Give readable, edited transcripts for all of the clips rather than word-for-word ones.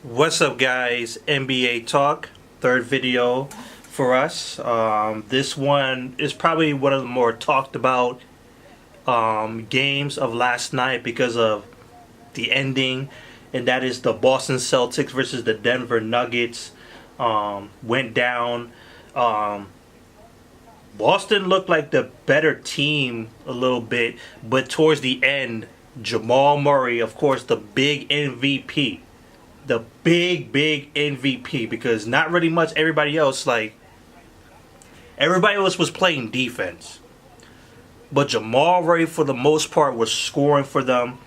What's up, guys? NBA Talk, third video for us. This one is probably one of the more talked about games of last night because of the ending, and that is the Boston Celtics versus the Denver Nuggets. Went down. Boston looked like the better team a little bit, but towards the end, Jamal Murray, of course, the big MVP. The big MVP, because not really much everybody else, everybody else was playing defense. But Jamal Murray, for the most part, was scoring for them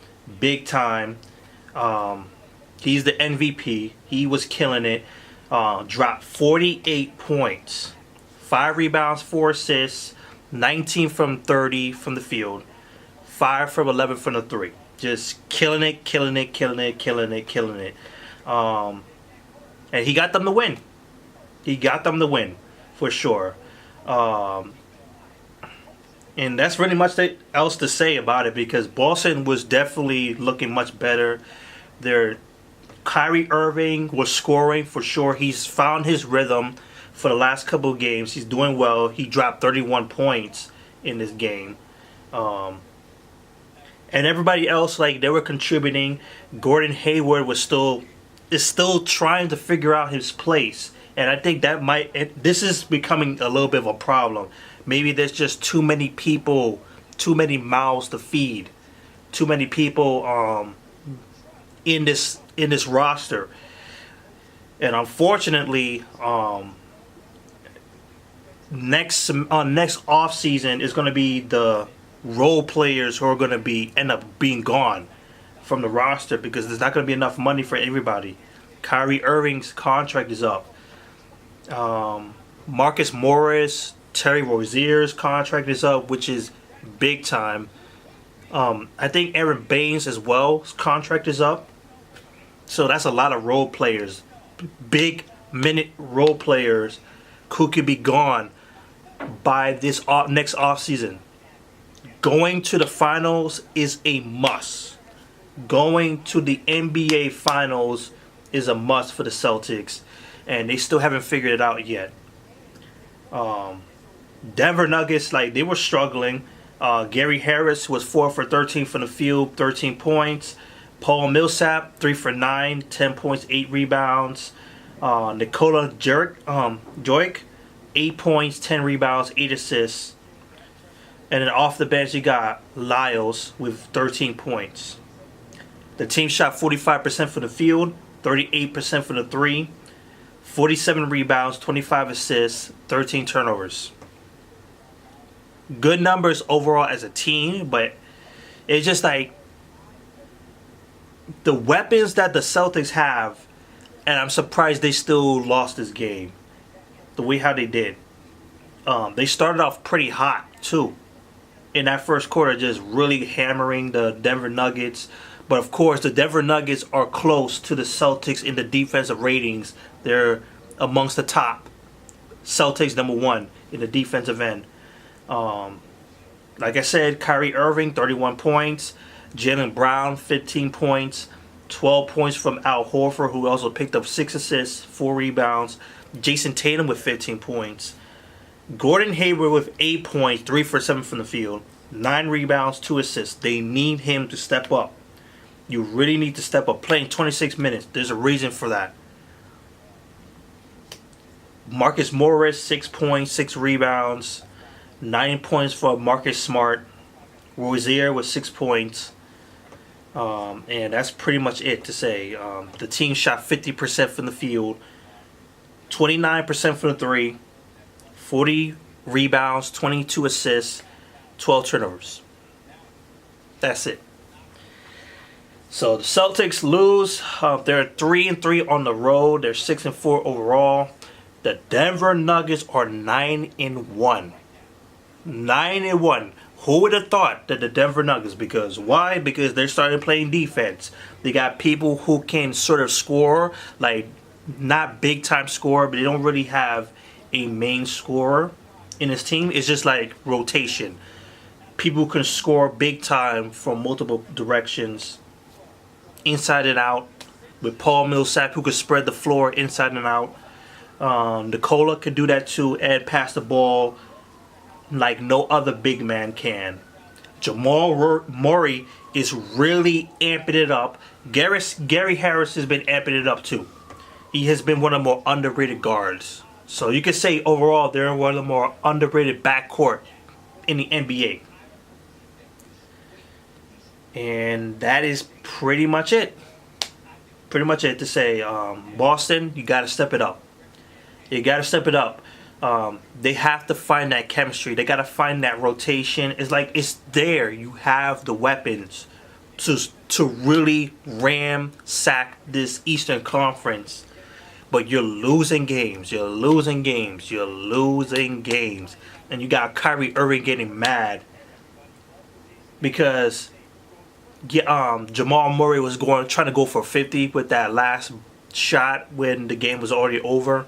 big time. He's the MVP. He was killing it. Dropped 48 points. 5 rebounds, 4 assists, 19 from 30 from the field, 5 from 11 from the 3. Just killing it. And he got them to win. He got them to win, for sure. And that's really much else to say about it, because Boston was definitely looking much better. Kyrie Irving was scoring for sure. He's found his rhythm for the last couple of games. He's doing well. He dropped 31 points in this game. And everybody else, they were contributing. Gordon Hayward is still trying to figure out his place. And I think this is becoming a little bit of a problem. Maybe there's just too many people, too many mouths to feed, too many people in this roster. And unfortunately, next off season is going to be the role players who are going to end up being gone from the roster, because there's not going to be enough money for everybody. Kyrie Irving's contract is up. Marcus Morris, Terry Rozier's contract is up, which is big time. I think Aaron Baines as well, his contract is up. So that's a lot of role players, big minute role players who could be gone by this next offseason. Going to the finals is a must. Going to the NBA finals is a must for the Celtics, and they still haven't figured it out yet. Denver Nuggets, they were struggling. Gary Harris was 4 for 13 from the field, 13 points. Paul Millsap, 3 for 9, 10 points, 8 rebounds. Nikola Jokic, 8 points, 10 rebounds, 8 assists. And then off the bench, you got Lyles with 13 points. The team shot 45% from the field, 38% from the 3, 47 rebounds, 25 assists, 13 turnovers. Good numbers overall as a team, but it's just the weapons that the Celtics have, and I'm surprised they still lost this game the way how they did. They started off pretty hot too in that first quarter, just really hammering the Denver Nuggets. But of course, the Denver Nuggets are close to the Celtics in the defensive ratings. They're amongst the top. Celtics number 1 in the defensive end. Like I said, Kyrie Irving, 31 points. Jaylen Brown, 15 points. 12 points from Al Horford, who also picked up 6 assists, 4 rebounds. Jason Tatum with 15 points. Gordon Hayward with 8 points, 3 for 7 from the field. 9 rebounds, 2 assists. They need him to step up. You really need to step up. Playing 26 minutes. There's a reason for that. Marcus Morris, 6 points, 6 rebounds. 9 points for Marcus Smart. Rozier with 6 points. And that's pretty much it to say. The team shot 50% from the field. 29% from the 3. 40 rebounds, 22 assists, 12 turnovers. That's it. So the Celtics lose. They're 3-3 on the road. They're 6-4 overall. The Denver Nuggets are 9-1. 9-1. Who would have thought that the Denver Nuggets? Because why? Because they're starting playing defense. They got people who can sort of score, not big time score, but they don't really have a main scorer in his team. It's just rotation. People can score big time from multiple directions, inside and out. with Paul Millsap, who could spread the floor inside and out. Nikola could do that too and pass the ball like no other big man can. Jamal Murray is really amping it up. Gary Harris has been amping it up too. He has been one of the more underrated guards. So you could say overall they're one of the more underrated backcourt in the NBA. And that is pretty much it. Pretty much it to say, Boston, you got to step it up. You got to step it up. They have to find that chemistry. They got to find that rotation. It's like it's there. You have the weapons to really ransack this Eastern Conference. But you're losing games. You're losing games. You're losing games. And you got Kyrie Irving getting mad because Jamal Murray was trying to go for 50 with that last shot when the game was already over.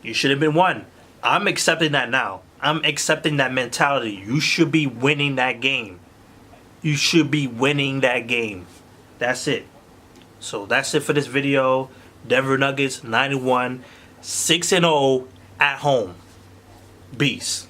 You should have been one. I'm accepting that now. I'm accepting that mentality. You should be winning that game. You should be winning that game. That's it. So that's it for this video. Denver Nuggets 91, 6-0 at home. Beast.